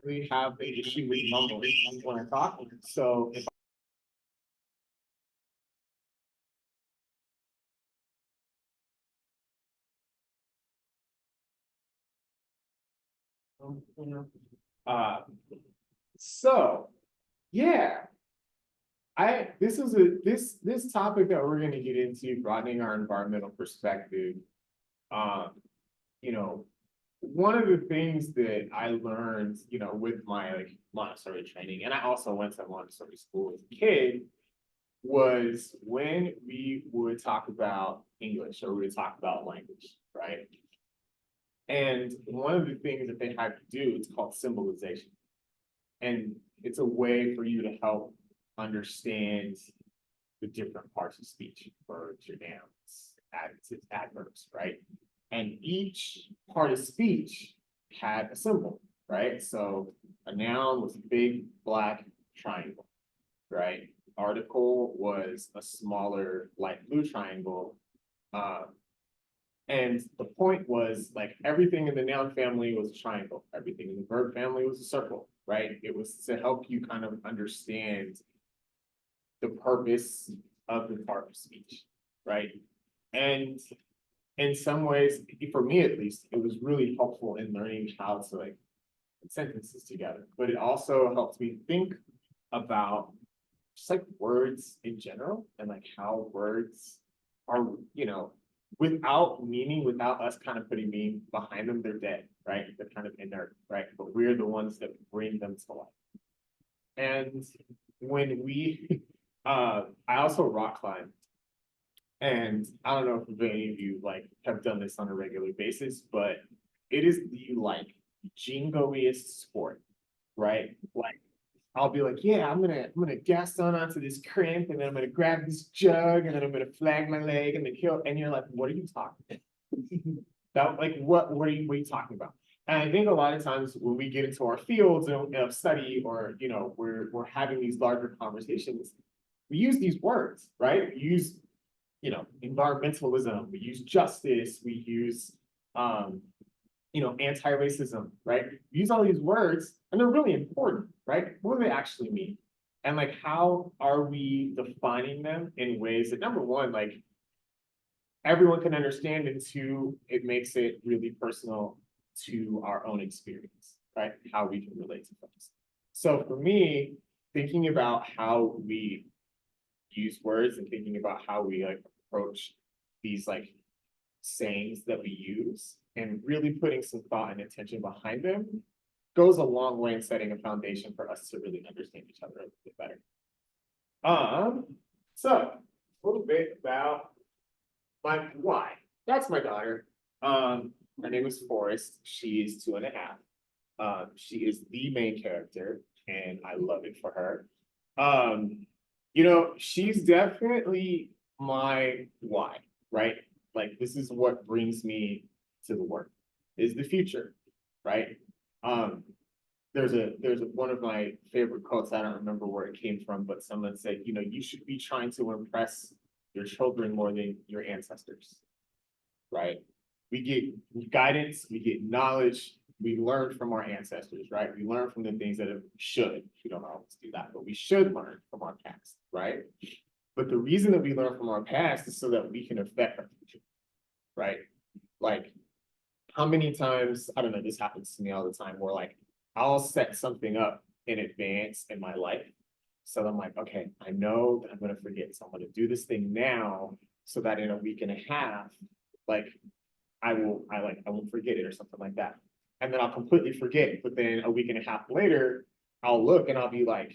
inherently have an issue with mumbling when I talk. So if uh, so yeah, this topic that we're going to get into, broadening our environmental perspective. Um, you know, one of the things that I learned, with my like Montessori training, and I also went to Montessori school as a kid, was when we would talk about English or we would talk about language, right? And one of the things that they had to do is called symbolization. And it's a way for you to help understand the different parts of speech, verbs, your nouns, adjectives, adverbs, right? And each part of speech had a symbol, right? So a noun was a big black triangle, right? Article was a smaller light blue triangle. And the point was like everything in the noun family was a triangle, everything in the verb family was a circle, right? It was to help you kind of understand the purpose of the part of speech, right? And in some ways, for me at least, it was really helpful in learning how to like put sentences together. But it also helped me think about just like words in general and like how words are, without meaning, without us kind of putting meaning behind them, they're dead, right? They're kind of inert, right? But we're the ones that bring them to life. And when we, I also rock climb. And I don't know if any of you like have done this on a regular basis, but it is the like jingoiest sport, right? Like I'll be like, yeah, I'm gonna Gaston onto this crimp, and then I'm gonna grab this jug, and then I'm gonna flag my leg and then kill. And you're like, what are you talking about? That like what are you talking about? And I think a lot of times when we get into our fields of study, or we're having these larger conversations, we use these words, right? We use environmentalism, we use justice, we use anti-racism, right? We use all these words and they're really important, right? What do they actually mean? And like, how are we defining them in ways that, number one, like everyone can understand, and two, it makes it really personal to our own experience, right? How we can relate to things. So for me, thinking about how we use words and thinking about how we like approach these like sayings that we use and really putting some thought and attention behind them goes a long way in setting a foundation for us to really understand each other a little bit better. So a little bit about my why. That's my daughter. Her name is Forrest. She is 2.5. She is the main character, and I love it for her. She's definitely my why, right? Like this is what brings me to the work, is the future, right? There's one of my favorite quotes, I don't remember where it came from, but someone said, you should be trying to impress your children more than your ancestors, right? We get guidance, we get knowledge, we learn from our ancestors, right? We learn from the things that we don't always do that, but we should learn from our past, right? But the reason that we learn from our past is so that we can affect our future, right? Like, how many times, I don't know, this happens to me all the time, where like, I'll set something up in advance in my life. So I'm like, okay, I know that I'm gonna forget. So I'm gonna do this thing now so that in a week and a half, like, I won't forget it or something like that. And then I'll completely forget. But then a week and a half later, I'll look and I'll be like,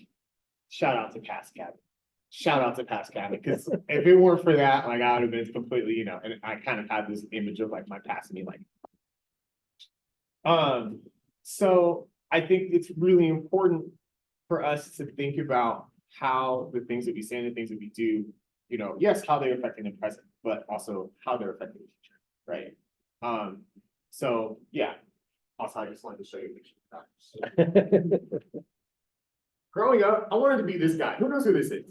shout out to past Khavin. Shout out to past Khavin. Because if it weren't for that, like I would have been completely, and I kind of had this image of like my past and me like. So I think it's really important for us to think about how the things that we say and the things that we do, yes, how they're affecting the present, but also how they're affecting the future, right? So yeah, also I just wanted to show you a picture. Growing up, I wanted to be this guy. Who knows who this is?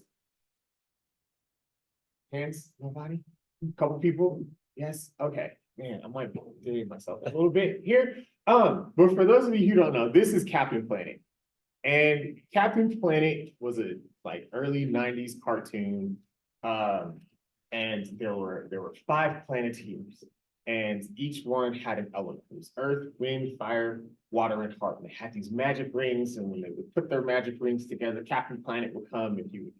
Hands? Nobody? A couple people? Yes? Okay. man, I might be dating myself a little bit here. But for those of you who don't know, this is Captain Planet. And Captain Planet was a like early 90s cartoon. Um, and there were 5 Planeteers, and each one had an element. It was earth, wind, fire, water, and heart. And they had these magic rings, and when they would put their magic rings together, Captain Planet would come and he would,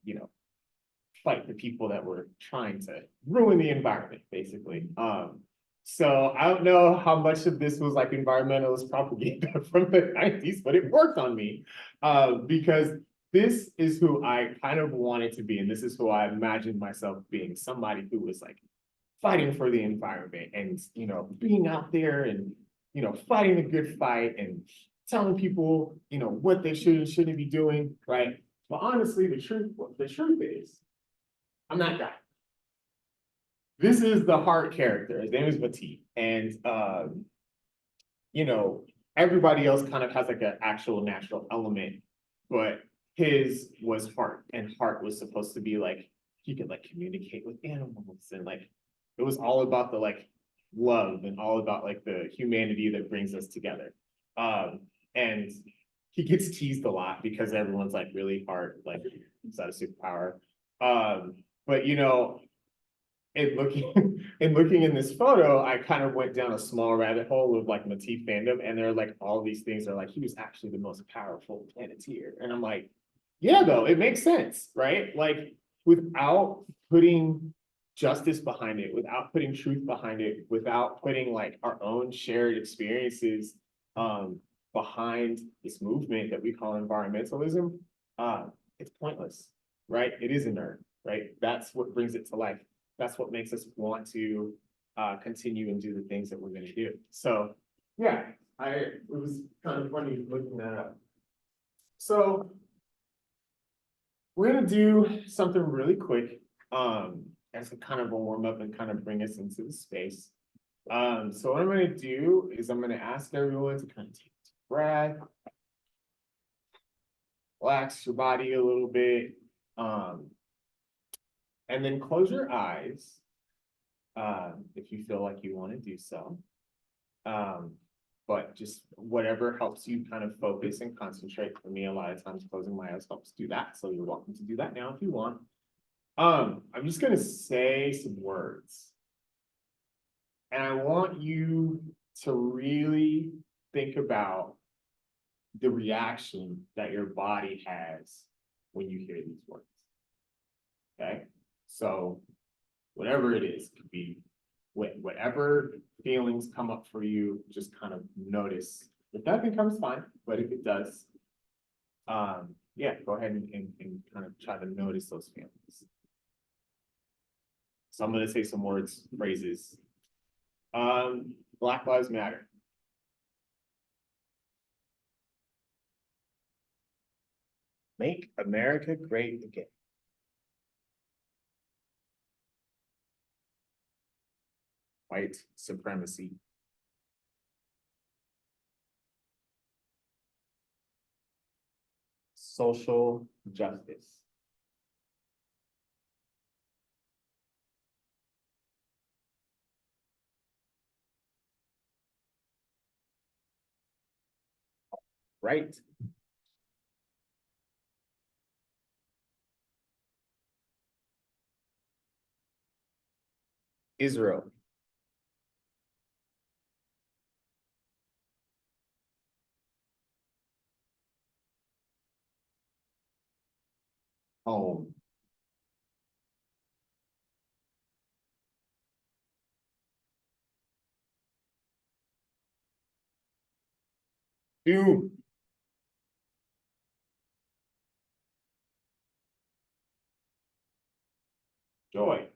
fight the people that were trying to ruin the environment, basically. So I don't know how much of this was like environmentalist propaganda from the 90s, but it worked on me because this is who I kind of wanted to be. And this is who I imagined myself being, somebody who was like fighting for the environment and, being out there and, fighting a good fight and telling people, what they should and shouldn't be doing, right? But honestly, the truth is, I'm that guy. This is the heart character. His name is Matif. And, everybody else kind of has like an actual natural element, but his was heart. And heart was supposed to be like, he could like communicate with animals. And like, it was all about the like love and all about like the humanity that brings us together. And he gets teased a lot because everyone's like really heart, like, is that a superpower? But in looking in this photo, I kind of went down a small rabbit hole of like Matif fandom, and there are like all these things are like he was actually the most powerful Planeteer, and I'm like, yeah, though it makes sense, right? Like without putting justice behind it, without putting truth behind it, without putting like our own shared experiences behind this movement that we call environmentalism, it's pointless, right? It is inert, right? That's what brings it to life. That's what makes us want to continue and do the things that we're going to do. So yeah, it was kind of funny looking that up. So we're going to do something really quick as a kind of a warm up and kind of bring us into the space. So what I'm going to do is I'm going to ask everyone to kind of take a deep breath, relax your body a little bit, and then close your eyes if you feel like you want to do so. But just whatever helps you kind of focus and concentrate. For me, a lot of times closing my eyes helps do that. So you're welcome to do that now if you want. I'm just going to say some words. And I want you to really think about the reaction that your body has when you hear these words. Okay? So whatever it is, it could be whatever feelings come up for you, just kind of notice. If nothing comes, fine, but if it does, yeah, go ahead and kind of try to notice those feelings. So I'm going to say some words, phrases. Black Lives Matter. Make America great again. White supremacy. Social justice. Right. Israel. Home. Doom. Joy.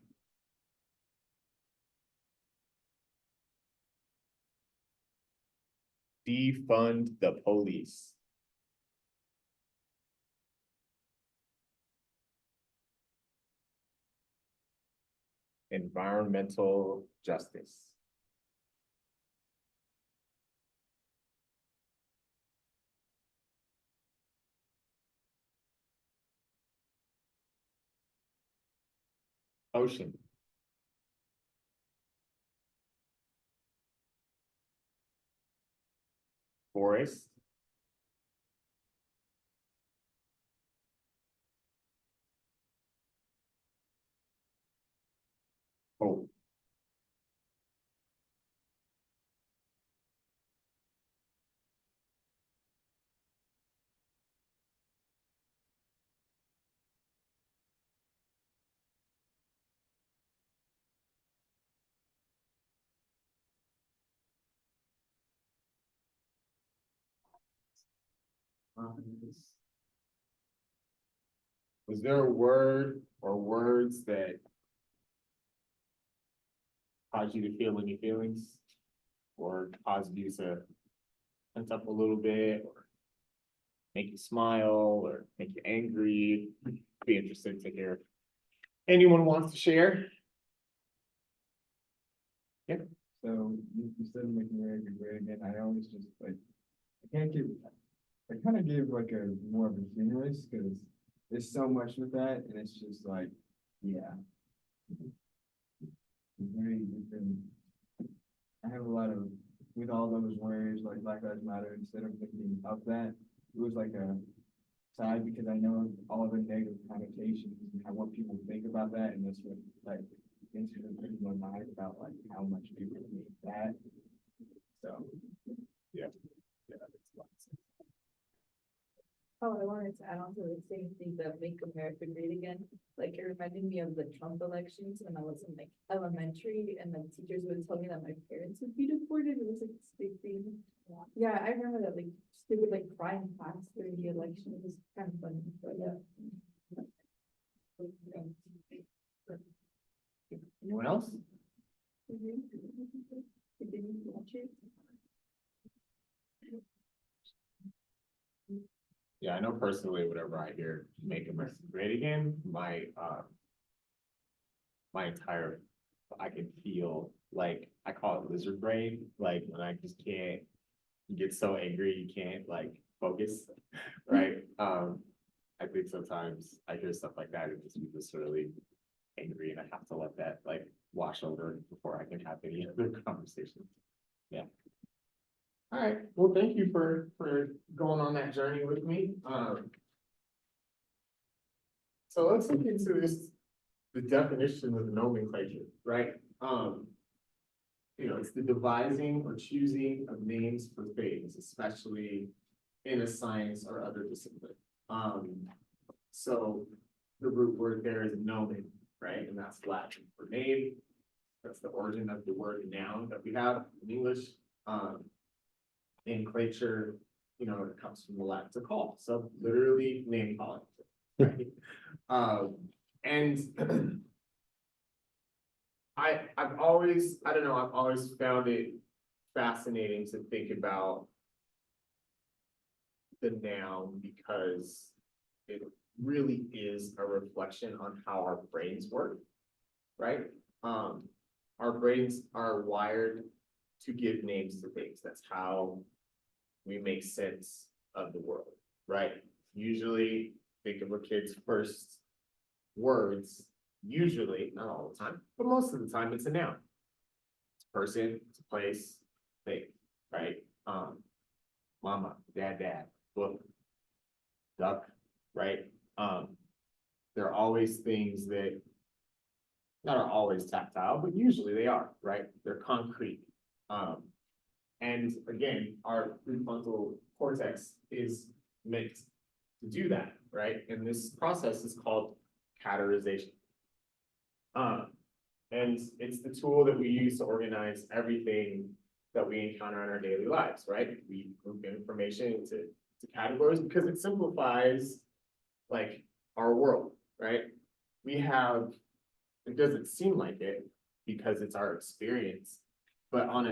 Defund the police. Environmental justice. Ocean. forest. Hope. Was there a word or words that caused you to feel any feelings? Or caused you to tense up a little bit, or make you smile, or make you angry? Be interested to hear. Anyone wants to share? Yeah. So you said making your angry great again. I always just like, I can't give, I kind of give like a more of a humorous because there's so much with that and it's just like, yeah. Very different. I have a lot of, with all those words like Black Lives Matter, instead of thinking of that, it was like a side because I know all the negative connotations and how what people think about that, and that's what like instantly put in my mind about like how much people need that. So Yeah, that makes a lot of sense. Oh, I wanted to add on to the same thing that Make America Great Again. Like it reminded me of the Trump elections when I was in like elementary and the teachers would tell me that my parents would be deported. It was like this big thing. Yeah, I remember that like they would like cry in class during the election. It was kind of funny, but yeah. Anyone else? Did you watch it? Yeah, I know personally, whenever I hear Make America Great Again, my entire, I can feel like, I call it lizard brain, like when I just can't, you get so angry, you can't like focus, right? I think sometimes I hear stuff like that, and just be viscerally angry, and I have to let that like wash over before I can have any other conversation. Yeah. All right, well, thank you for going on that journey with me. So let's look into this, the definition of nomenclature, right? You know, it's the devising or choosing of names for things, especially in a science or other discipline. So the root word there is nomen, right? And that's Latin for name. That's the origin of the word noun that we have in English. Nomenclature, you know, it comes from the Latin to call, so literally name calling, right? And I've always, I don't know, I've always found it fascinating to think about the noun because it really is a reflection on how our brains work, right? Our brains are wired to give names to things. That's how we make sense of the world, right? Usually, think of a kid's first words, usually, not all the time, but most of the time, it's a noun. It's a person, it's a place, thing, right? Mama, dad, book, duck, right? There are always things that not are always tactile, but usually they are, right? They're concrete. And again, our prefrontal cortex is meant to do that, right? And this process is called categorization. And it's the tool that we use to organize everything that we encounter in our daily lives, right? We group information into categories because it simplifies like our world, right? We have, it doesn't seem like it because it's our experience, but on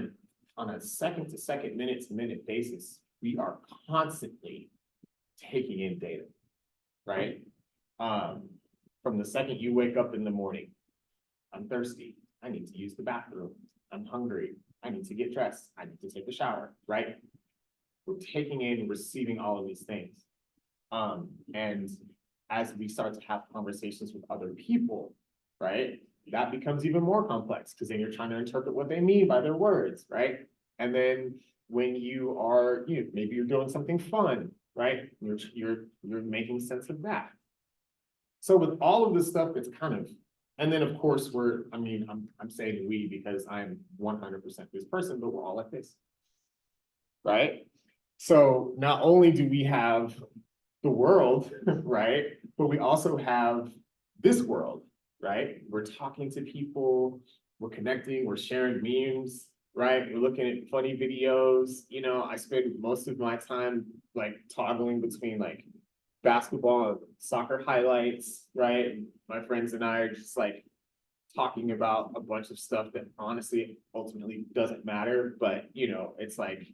a second to second, minute to minute basis, we are constantly taking in data, right? From the second you wake up in the morning, I'm thirsty, I need to use the bathroom, I'm hungry, I need to get dressed, I need to take a shower, right? We're taking in, receiving all of these things. And as we start to have conversations with other people, right? That becomes even more complex because then you're trying to interpret what they mean by their words, right? And then when you are, maybe you're doing something fun, right? You're making sense of that. So with all of this stuff, it's kind of, and then of course I'm saying we because I'm 100% this person, but we're all like this, right? So not only do we have the world, right? But we also have this world, right? We're talking to people, we're connecting, we're sharing memes, right? We're looking at funny videos. I spend most of my time like toggling between like basketball and soccer highlights, right? My friends and I are just like talking about a bunch of stuff that honestly ultimately doesn't matter, but it's like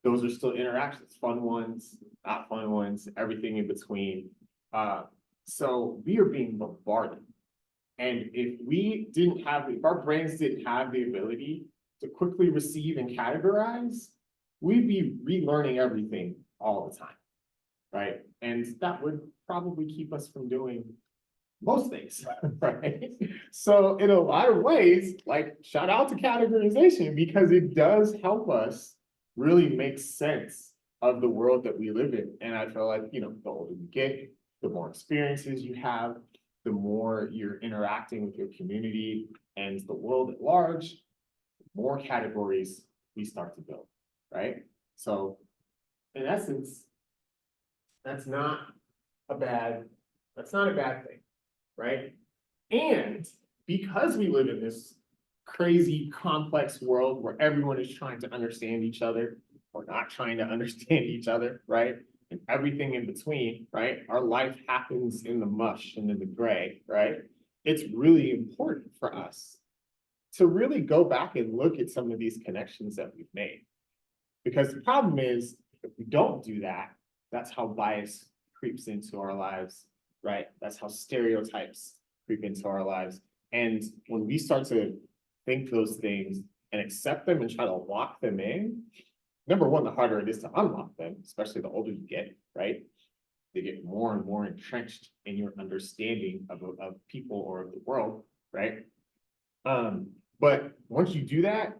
those are still interactions, fun ones, not fun ones, everything in between. So we are being bombarded. And if our brains didn't have the ability to quickly receive and categorize, we'd be relearning everything all the time, right? And that would probably keep us from doing most things, right? So in a lot of ways, like shout out to categorization because it does help us really make sense of the world that we live in. And I feel like, the older you get, the more experiences you have, the more you're interacting with your community and the world at large, the more categories we start to build, right? So in essence, that's not a bad thing, right? And because we live in this crazy complex world where everyone is trying to understand each other or not trying to understand each other, right? And everything in between, right? Our life happens in the mush and in the gray, right? It's really important for us to really go back and look at some of these connections that we've made. Because the problem is, if we don't do that, that's how bias creeps into our lives, right? That's how stereotypes creep into our lives. And when we start to think those things and accept them and try to lock them in, number one, the harder it is to unlock them, especially the older you get, right? They get more and more entrenched in your understanding of people or of the world, right? But once you do that,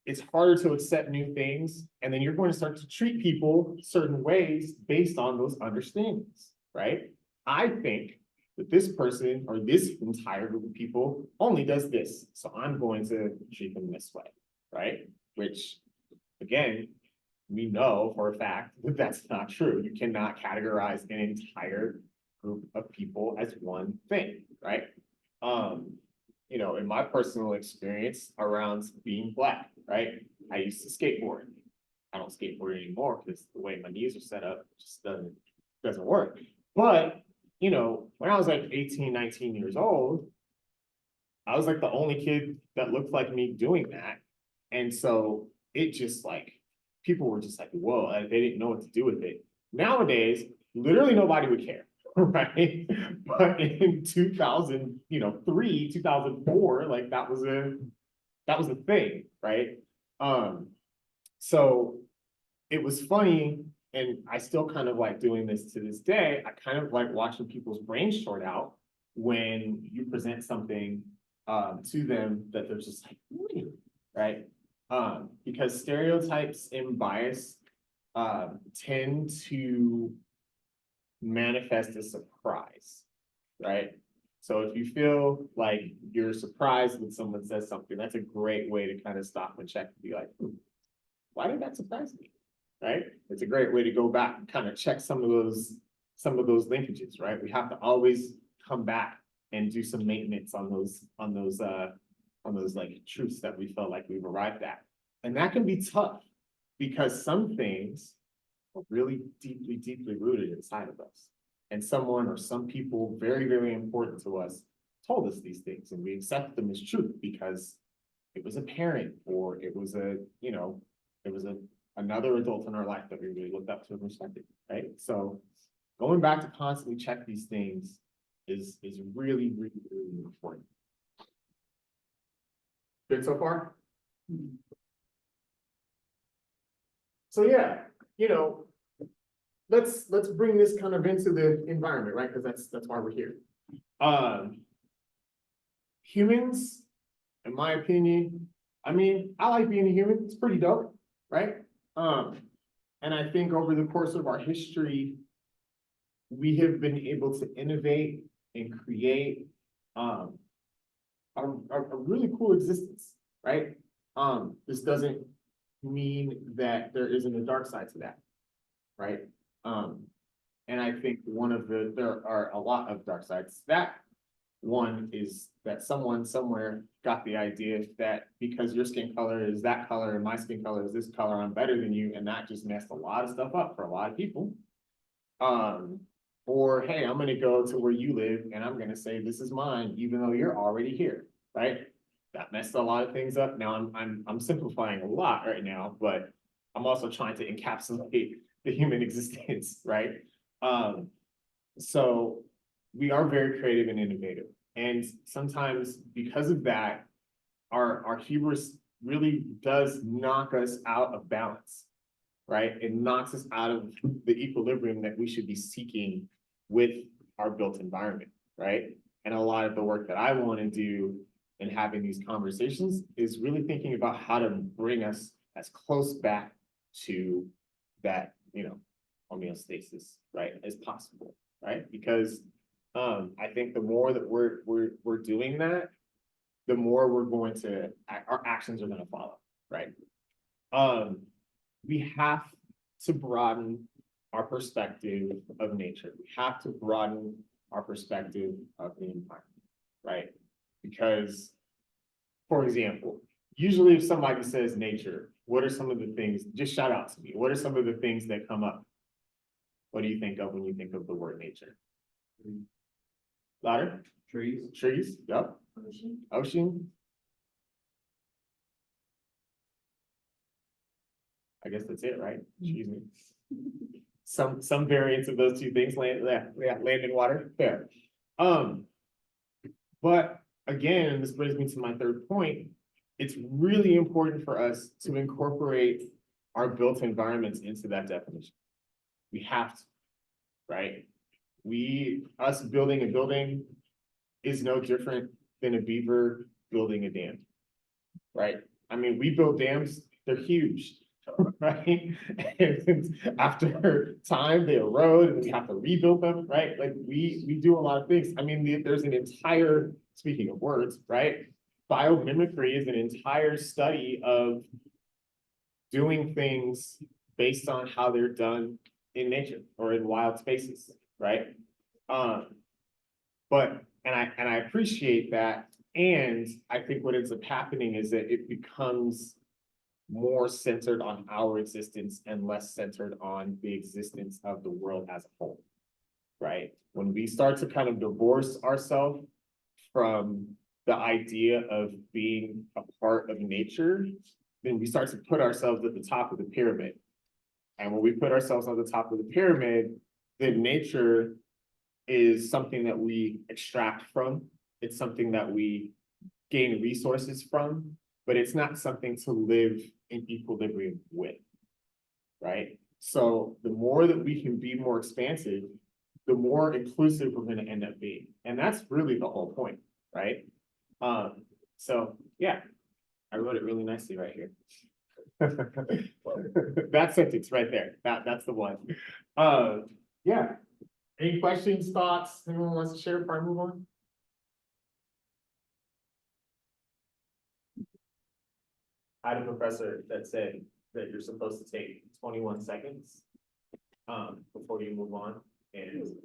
it's harder to accept new things, and then you're going to start to treat people certain ways based on those understandings, right? I think that this person or this entire group of people only does this, so I'm going to treat them this way, right? Which, again, we know for a fact that that's not true. You cannot categorize an entire group of people as one thing, right? In my personal experience around being Black, right? I used to skateboard. I don't skateboard anymore because the way my knees are set up just doesn't work. But, when I was like 18, 19 years old, I was like the only kid that looked like me doing that. And so it just like, people were just like, whoa, they didn't know what to do with it. Nowadays, literally nobody would care, right? But in 2003, 2004, like that was a thing, right? So it was funny, and I still kind of like doing this to this day. I kind of like watching people's brains short out when you present something to them that they're just like, really, right? Because stereotypes and bias tend to manifest as surprise, right? So if you feel like you're surprised when someone says something, that's a great way to kind of stop and check and be like, why did that surprise me, right? It's a great way to go back and kind of check some of those linkages, right? We have to always come back and do some maintenance on those like truths that we felt like we've arrived at. And that can be tough because some things are really deeply, deeply rooted inside of us. And someone or some people very, very important to us told us these things, and we accept them as truth because it was a parent or it was another adult in our life that we really looked up to and respected, right? So going back to constantly check these things is really, really, really important. Good so far? So yeah, let's bring this kind of into the environment, right? Because that's why we're here. Humans, in my opinion, I mean, I like being a human, it's pretty dope, right? And I think over the course of our history, we have been able to innovate and create, a really cool existence, right? This doesn't mean that there isn't a dark side to that, right? And I think there are a lot of dark sides. That one is that someone somewhere got the idea that because your skin color is that color and my skin color is this color, I'm better than you, and that just messed a lot of stuff up for a lot of people. Or hey, I'm gonna go to where you live and I'm gonna say this is mine, even though you're already here, right? That messed a lot of things up. Now I'm simplifying a lot right now, but I'm also trying to encapsulate the human existence, right? So we are very creative and innovative. And sometimes because of that, our hubris really does knock us out of balance, right? It knocks us out of the equilibrium that we should be seeking with our built environment, right? And a lot of the work that I want to do in having these conversations is really thinking about how to bring us as close back to that, homeostasis, right, as possible, right? Because I think the more that we're doing that, the more we're going to, our actions are going to follow, right? We have to broaden our perspective of nature. We have to broaden our perspective of the environment, right? Because, for example, usually if somebody says nature, what are some of the things, just shout out to me, what are some of the things that come up? What do you think of when you think of the word nature? Louder? Trees. Trees, yep. Ocean. Ocean. I guess that's it, right? Excuse me. Some variants of those two things, land and water, fair. But again, this brings me to my third point. It's really important for us to incorporate our built environments into that definition. We have to, right? Us building a building is no different than a beaver building a dam, right? I mean, we build dams, they're huge, right? And after time, they erode and we have to rebuild them, right? Like we do a lot of things. I mean, there's an entire, speaking of words, right? Biomimicry is an entire study of doing things based on how they're done in nature or in wild spaces, right? And I appreciate that. And I think what ends up happening is that it becomes more centered on our existence and less centered on the existence of the world as a whole, right? When we start to kind of divorce ourselves from the idea of being a part of nature, then we start to put ourselves at the top of the pyramid. And when we put ourselves on the top of the pyramid, then nature is something that we extract from. It's something that we gain resources from, but it's not something to live in equilibrium with, right? So the more that we can be more expansive, the more inclusive we're going to end up being. And that's really the whole point, right? So yeah, I wrote it really nicely right here. That sentence right there, that's the one. Yeah. Any questions, thoughts, anyone wants to share before I move on? I had a professor that said that you're supposed to take 21 seconds before you move on, and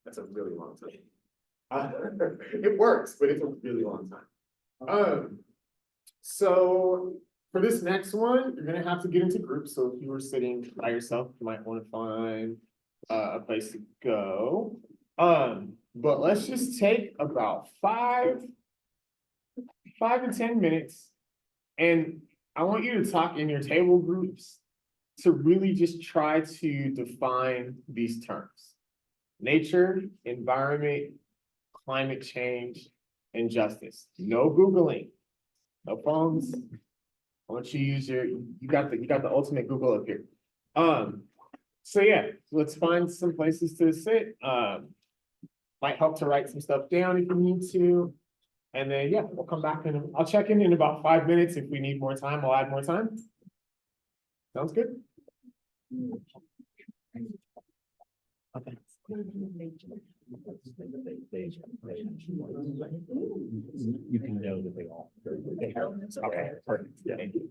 that's a really long time. It works, but it's a really long time. So for this next one, you're gonna have to get into groups. So if you were sitting by yourself, you might want to find a place to go. But let's just take about 5 to 10 minutes. And I want you to talk in your table groups to really just try to define these terms: nature, environment, climate change, and justice. No Googling, no phones. I want you to use you got the ultimate Google up here. So yeah, let's find some places to sit. Might help to write some stuff down if you need to. And then, yeah, we'll come back and I'll check in about 5 minutes. If we need more time, I'll add more time. Sounds good? Okay. You can know that they all. Okay, perfect. Yeah. Thank you.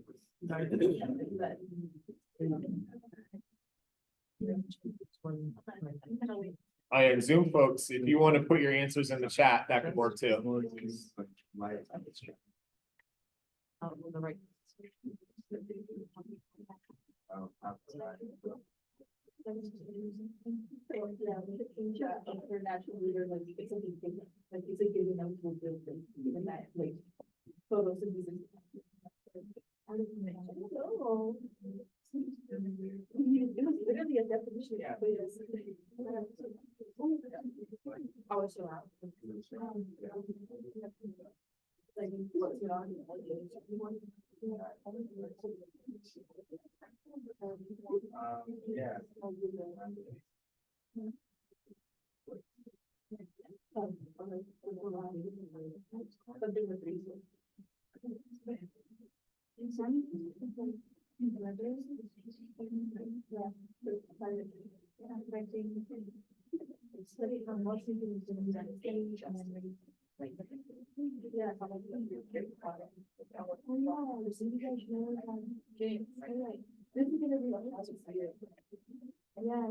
Oh, yeah, Zoom folks, if you want to put your answers in the chat, that could work too. International leader, like, it's a big thing, like, it's a giving up to build things, even that, like, photos of these. I don't know. It was literally a definition. Yeah. I was so out. Like, what's it on? Yeah. Something with reason. Study from Washington to the stage and then yeah, James, right? This is gonna be a lot of fire. Yeah,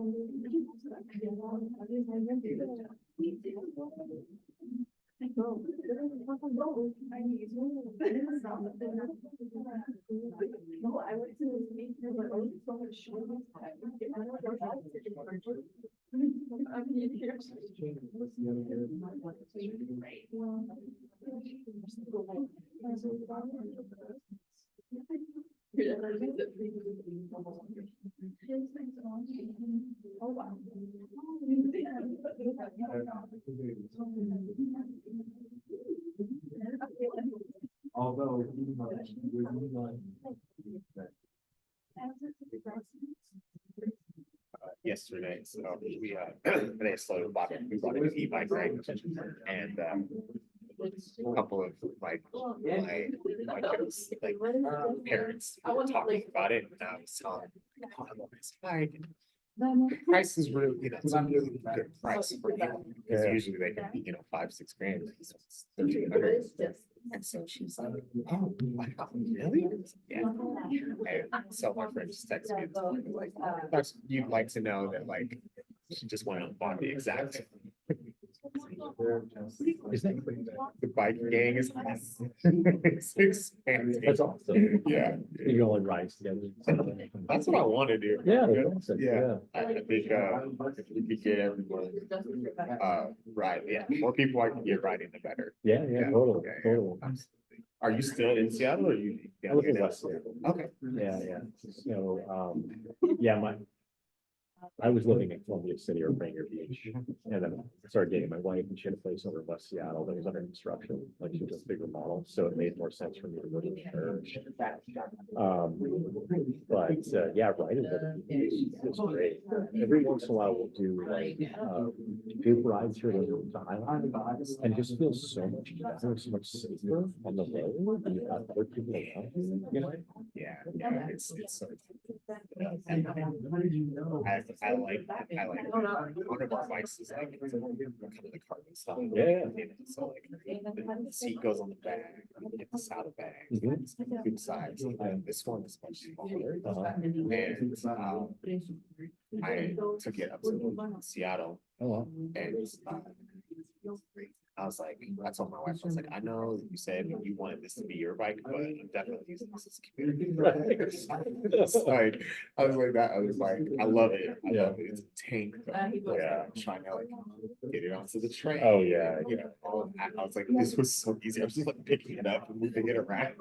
no, I went to this meeting, but I was so much short this time. I'm here. Oh, wow. Although. Yesterday, so we they slowed we bought an e-bike, right? And a couple of like my kids, like parents were talking about it, and I was telling them, oh, I love this bike. The price is really, it's a really good price for you, because usually they can be, 5-6 grand. So it's 1,300. And so she's like, oh, wow, really? Yeah. And so my friend just texted me this morning, like, you'd like to know that, like, she just went out and bought the exact. Is that The bike gang is it's expanding. That's awesome. Yeah. You all rise together. That's what I want to do. Yeah, that's awesome. Yeah. I think if we could get everyone right, yeah, the more people I can get riding, the better. Yeah, totally, Yeah, totally. absolutely. Are you still in Seattle, or are you I live in down here West Seattle. now? Okay. Yeah. So, yeah, I was living in Columbia City or Rainier Beach, and then I started dating my wife, and she had a place over in West Seattle that was under construction, like she was a bigger model, so it made more sense for me to live in church. But yeah, right in the beach is great. Every once in a while we'll do like group rides here to Highline, and it just feels so much better, so much safer on the road. You've got other people around you, Yeah, it's so. I like one of our bikes is like kind of the carbon style. Yeah. So like the seat goes on the back, you get the saddlebag, it's good size. This one is much smaller. And I took it up to Seattle, Oh, wow. and I was like, I told my wife, I was like, I know you said you wanted this to be your bike, but I'm definitely using this as a community bike. Like, I was like that. I was like, I love it. I love it. It's a tank. Yeah, I'm trying to like get it onto the train. Oh, yeah. All of that. I was like, this was so easy. I was just like picking it up and moving it around.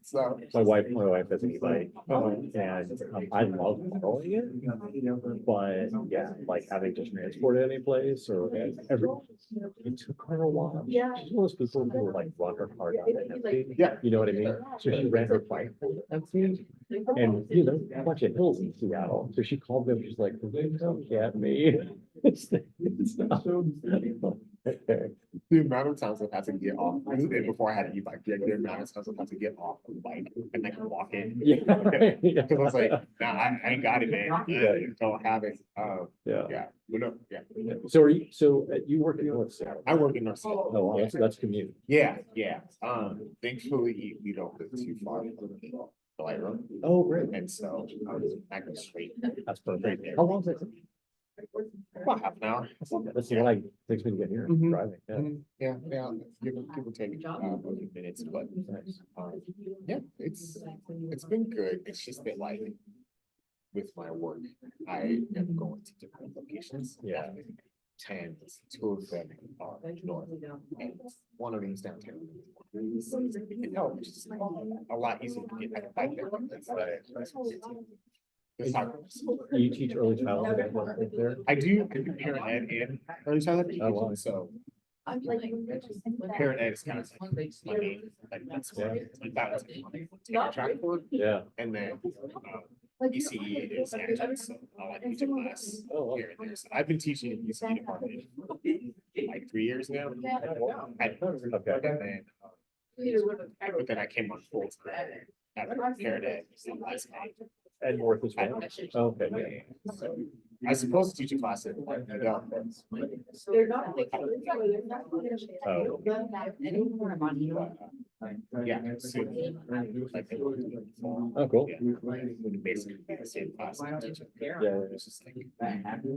So My wife has an e-bike, and I love following it, but yeah, like having to transport it any place or it took her a while. Yeah. She's one of those people who will like run her car down to empty. yeah, You know what I mean? So she ran her bike empty, and a bunch of hills in Seattle. So she called them. She's like, "They come get me." It's not. The amount of times I've had to get off, before I had an e-bike, the amount of times I've had to get off the bike and like walk in. Yeah. Because I was like, nah, I ain't got it, man. I don't have it. Yeah. Yeah, we don't, yeah. So are you, so you work in North Seattle? I work in North Seattle. Oh, wow, that's commute. Yeah, yeah. Thankfully, we don't live too far from the light road. Oh, great. And so I go straight. That's perfect. How long does it take? About half an hour. That's the like, takes me to get here, Mhm. driving, yeah. Yeah, yeah, give or take a few minutes, but yeah, it's been good. It's just that like with my work, I am going to different locations. Yeah. 10, 2 of them are north, and one of them is downtown. It helps, it's a lot easier to get like a bike there. It's hard. You teach early childhood there? I do parent ed and early childhood Oh, wow. education, so I'm like. parent ed is kind of like my main, like that's like that was take a track for, Yeah. and then ECE is adjunct, so I like teach a class Oh, wow. here and there. So I've been teaching in ECE department for like 3 years now. Okay. But then I came on full time at parent ed last night. And North as well? Okay, yeah. So I was supposed to teach a class at They're not. Oh. yeah, soon. Like, Oh, cool. yeah, basically the same class. I'm teaching. Yeah. It's just like,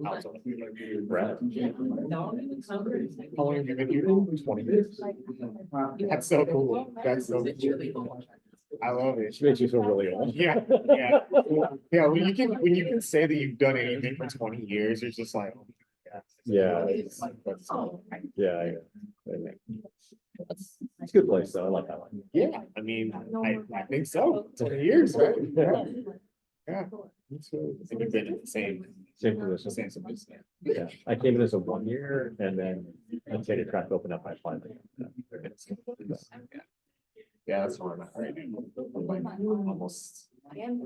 how it's all- Right. How long have you been here? 20 years. That's so cool. That's so cool. I love it. Which makes you feel really old. Yeah, yeah. Yeah, when you can say that you've done anything for 20 years, you're just like, Yeah. that's Yeah. It's a good place, though. I like that one. yeah, I mean, I think so. 20 years, right? Yeah. Yeah. And you've been in the same Same position. sense of business. Yeah. I came in as a 1 year and then I take a track open up, I applied. Yeah, that's where I'm at right now. I'm like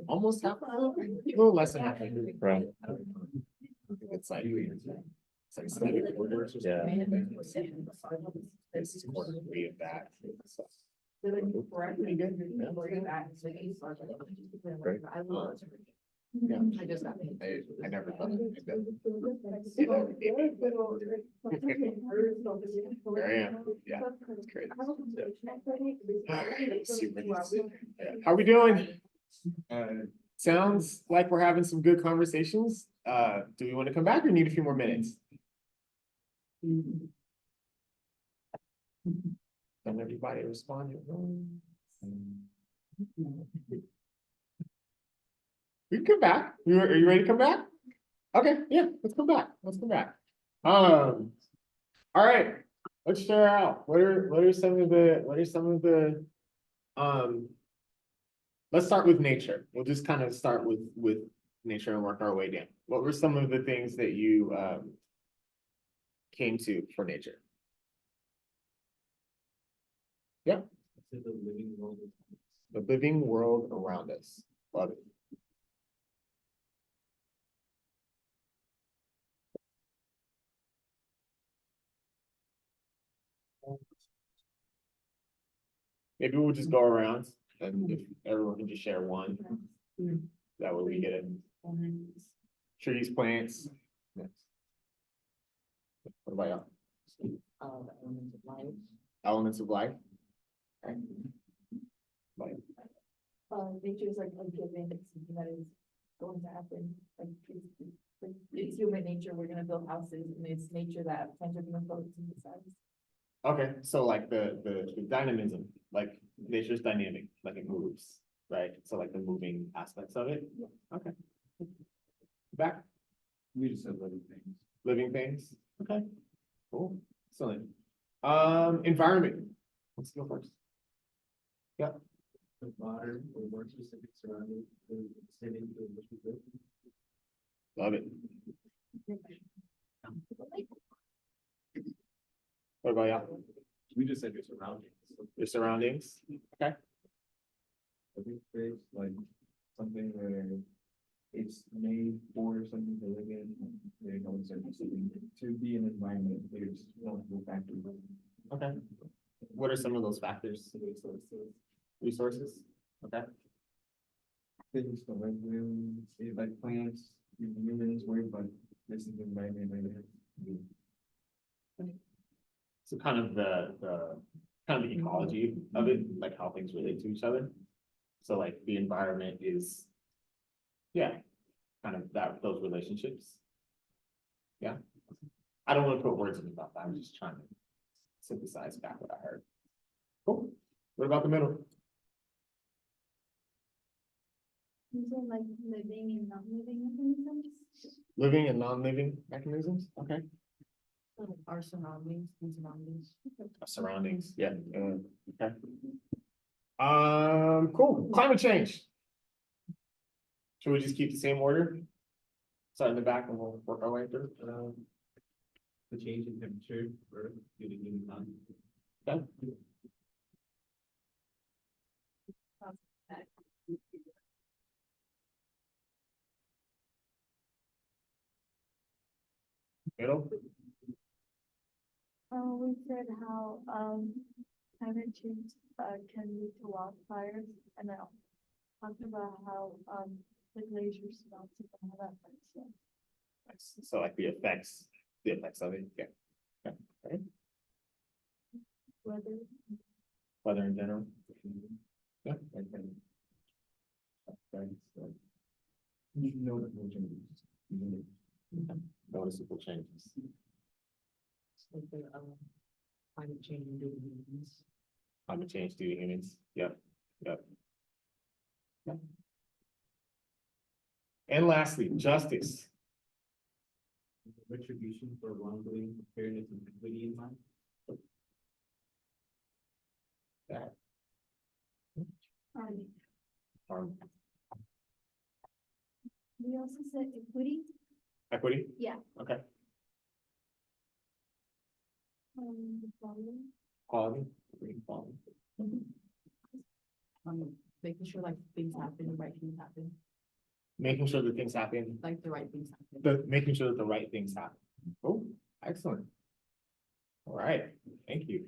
almost half, a little less than half. Right. It's like 7 quarters or Yeah. something. This is quarter 3 of that. So, pretty good. Great. Yeah. I never thought I'd do that. There I am. Yeah, it's great. Super easy. Yeah. How we doing? Sounds like we're having some good conversations. Do we want to come back or need a few more minutes? Don't everybody respond. We can come back. Are you ready to come back? Okay, yeah, let's come back. Let's come back. All right, let's share out. What are some of the let's start with nature. We'll just kind of start with nature and work our way down. What were some of the things that you came to for nature? Yeah. The living world around us. Love it. Maybe we'll just go around and if everyone can just share one. That way we get it. Trees, plants. Yes. What about y'all? Elements of life. Okay. Like, Nature is like a given, it's something that is going to happen, like it's human nature, we're gonna build houses, and it's nature that plants are gonna float to the sides. okay, so like the dynamism, like nature's dynamic, like it moves, right? So like the moving aspects of it. Okay. Back, We just said living things. living things. Okay. Cool. Excellent. Environment. Let's go first. Yeah. The modern or more specific surrounding the city in which we live. Love it. What about y'all? We just said your surroundings. Your surroundings? Okay. Living space, like something where it's made for something to live in. There's always something to be an environment. There's multiple factors. Okay. What are some of those factors? Resources? Okay. Things to live in, it's like plants, humans work, but this is the environment right there. So kind of kind of the ecology of it, like how things relate to each other. So like the environment is, yeah, kind of those relationships. Yeah. I don't want to put words in about that. I'm just trying to synthesize back what I heard. Cool. What about the middle? You said like living and not living mechanisms? Living and non-living mechanisms? Okay. Our surroundings and surroundings. Surroundings, yeah. Okay. Cool. Climate change. Should we just keep the same order? Start in the back and we'll work our way through. The change in temperature for due to human time. Okay. Middle. We said how, climate change, can lead to wildfires, and then talked about how, the glaciers melting and how that affects them. Nice. So like the effects of it, yeah. Okay. Right. Whether Weather in general. Yeah. Notable changes. Noticeable changes. Like the, climate change due to humans. Climate change due to humans. Yep. Yep. Yep. And lastly, justice. Retribution for wrongdoing, fairness and equity in mind. That um, harm, we also said equity, equity. yeah, Okay. volume, Quality. Quality. Making sure like things happen, the right things happen, Making sure that things happen. like the right things happen. Making sure that the right things happen. Oh, excellent. All right. Thank you.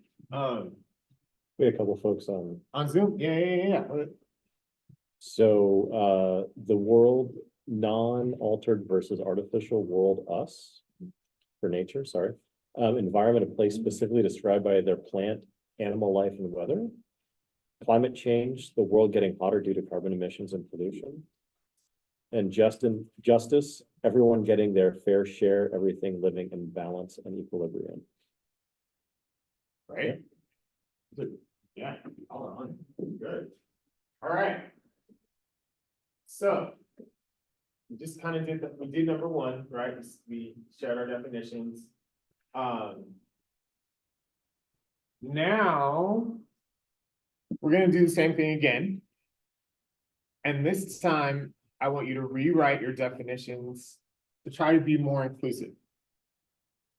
We had a couple folks On Zoom. Yeah. so, the world non-altered versus artificial world us for nature, sorry. Environment, a place specifically described by their plant, animal life and weather. Climate change, the world getting hotter due to carbon emissions and pollution. And justice, everyone getting their fair share, everything living in balance and equilibrium. Right. Good. Yeah. All on. Good. All right. So. We just kind of we did number one, right? We shared our definitions. Now. We're gonna do the same thing again. And this time, I want you to rewrite your definitions to try to be more inclusive.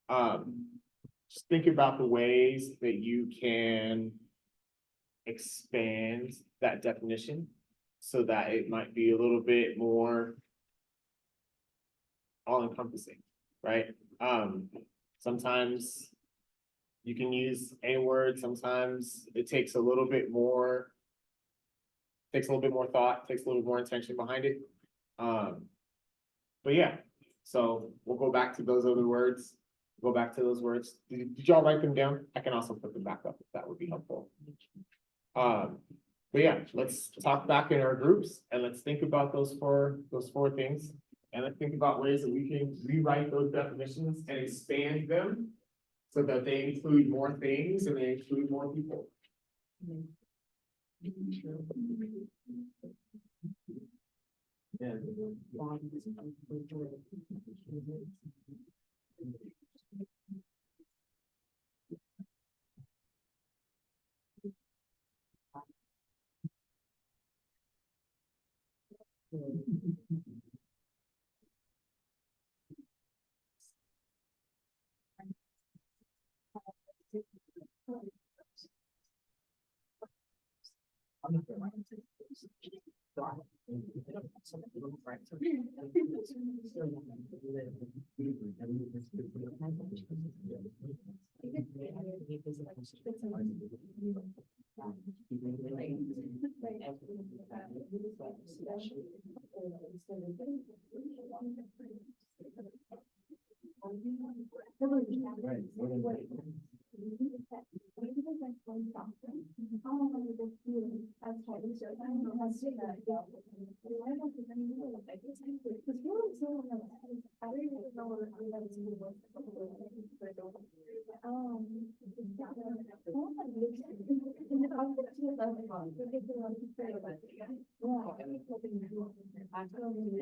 Just think about the ways that you can expand that definition so that it might be a little bit more all-encompassing, right? Sometimes you can use a word, sometimes it takes a little bit more thought, takes a little more intention behind it. But yeah, so we'll go back to those other words. Go back to those words. Did y'all write them down? I can also put them back up if that would be helpful. But yeah, let's talk back in our groups and let's think about those four things. And let's think about ways that we can rewrite those definitions and expand them so that they include more things and they include more people. Yeah.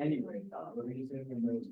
Anyway, what are you saying in those?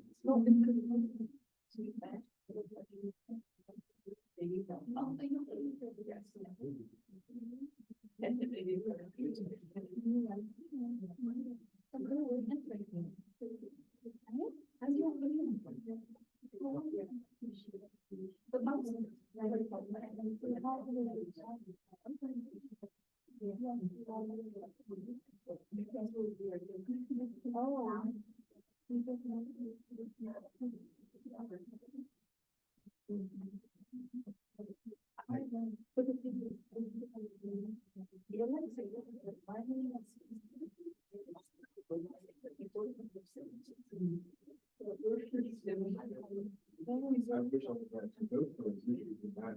I wish I was at those stores, usually do that.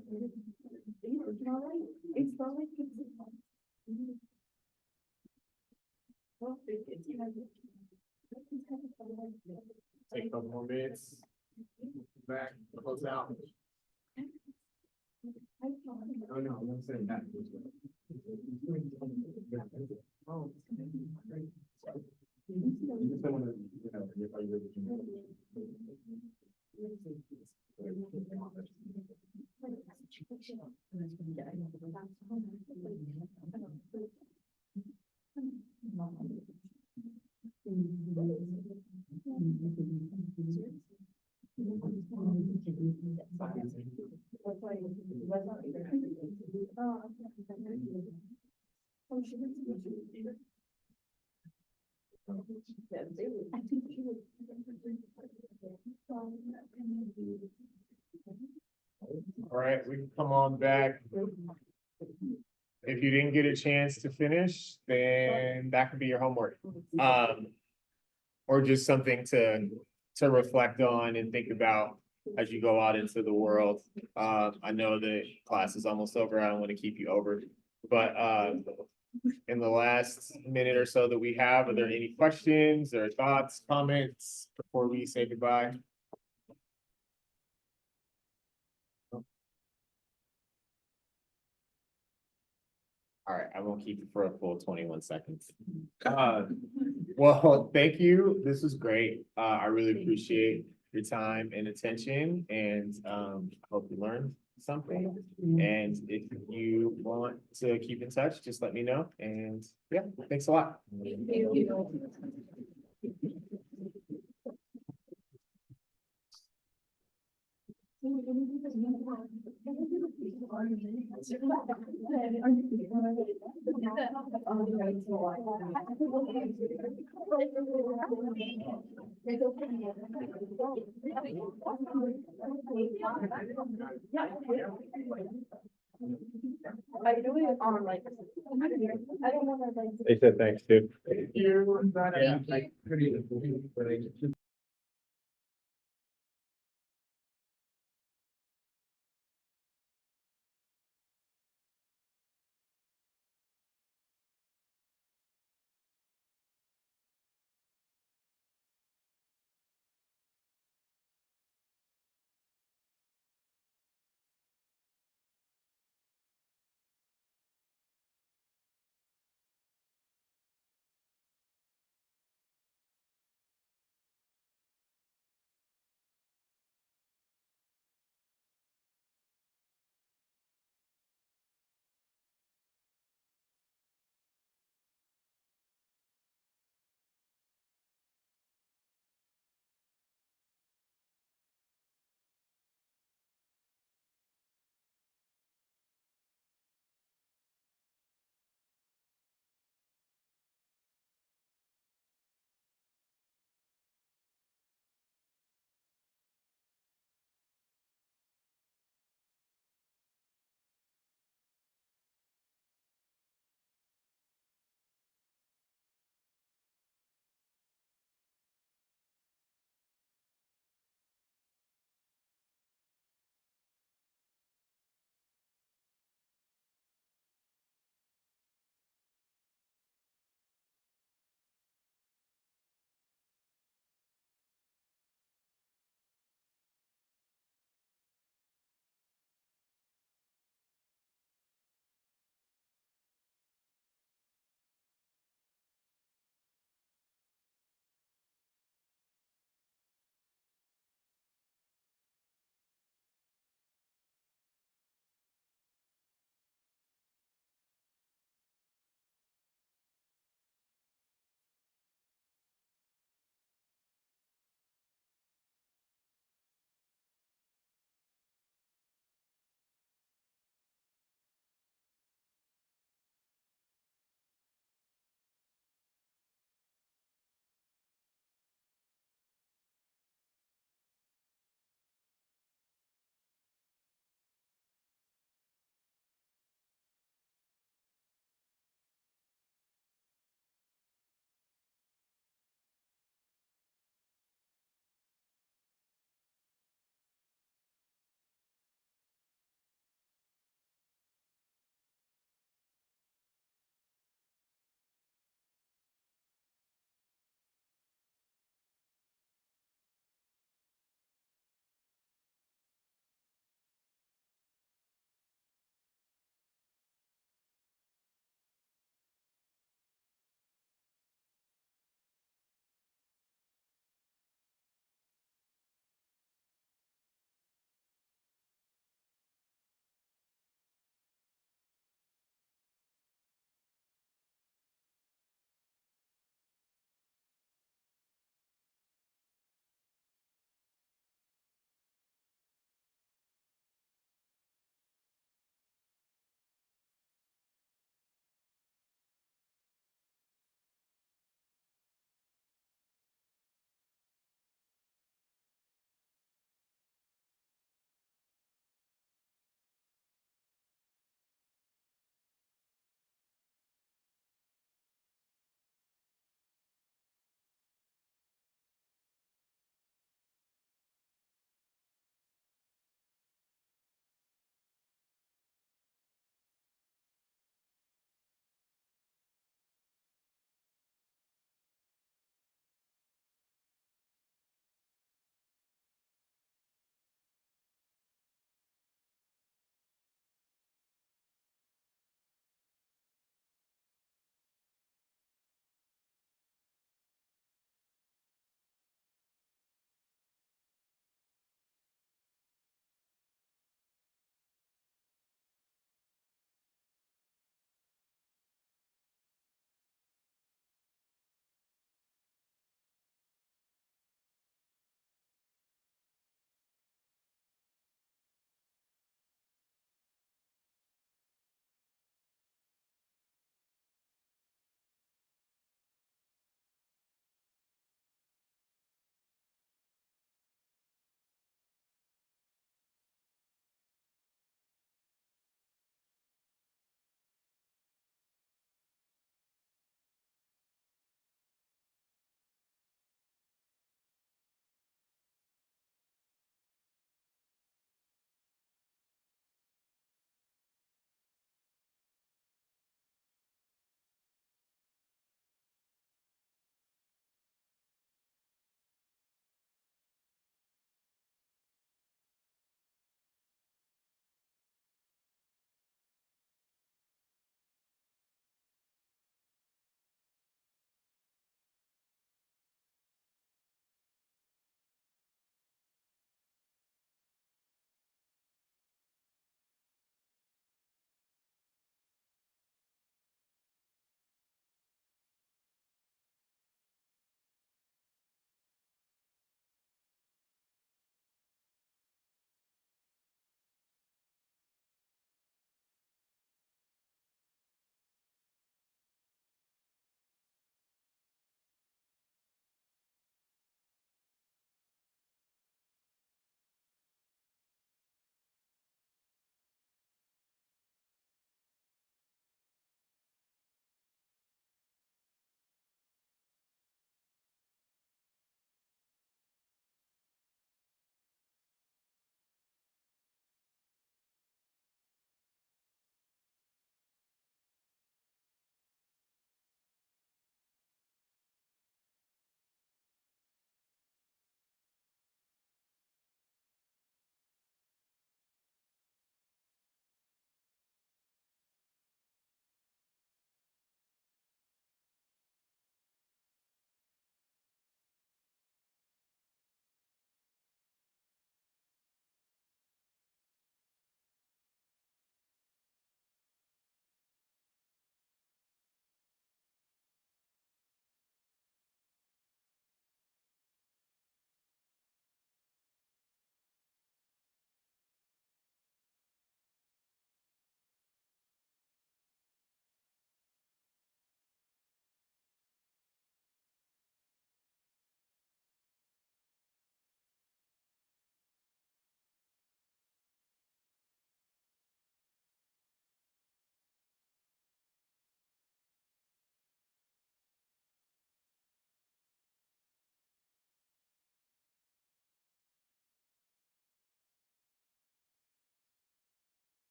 Take a couple more minutes. Back, close out. Oh, no, I'm not saying that. Oh. You just don't wanna, you know, if I were All right, we can come on back. If you didn't get a chance to finish, then that could be your homework. Or just something to reflect on and think about as you go out into the world. I know the class is almost over. I don't want to keep you over. But in the last minute or so that we have, are there any questions or thoughts, comments before we say goodbye? All right, I won't keep you for a full 21 seconds. Well, thank you. This was great. I really appreciate your time and attention, and I hope you learned something. And if you want to keep in touch, just let me know. And yeah, thanks a lot. I do it on like, I don't wanna like. They said thanks too. Thank you. Yeah, like, pretty,